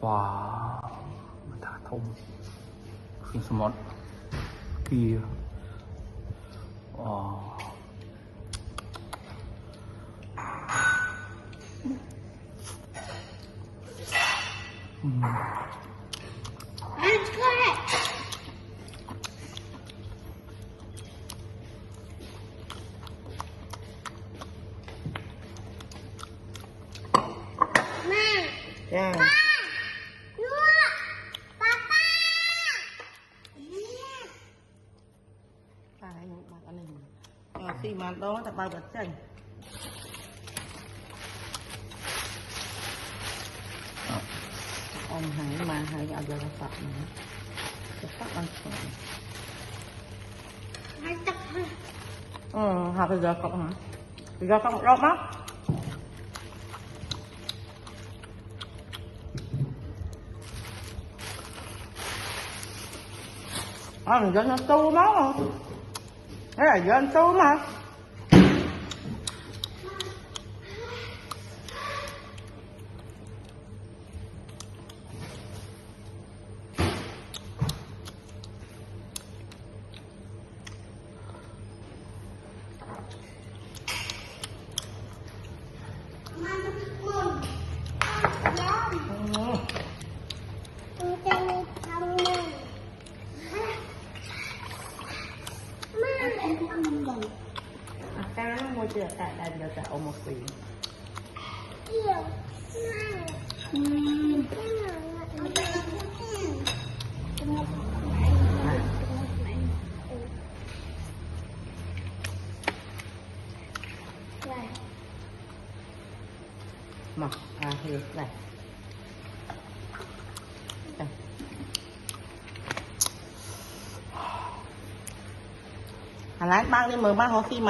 wow mình thả thông khi số một kia wow dạ khi mà đó ta bao vật chanh ông hãy mà hãy ở giờ tập nữa tập ăn học bây giờ cộng hả bây giờ cộng rộng á mình dân nó tu máu không thế là dân tu mà cái nó mua chưa tại đây giờ tạo một vị mà thì này lát băng đi mời băng hồ khi mà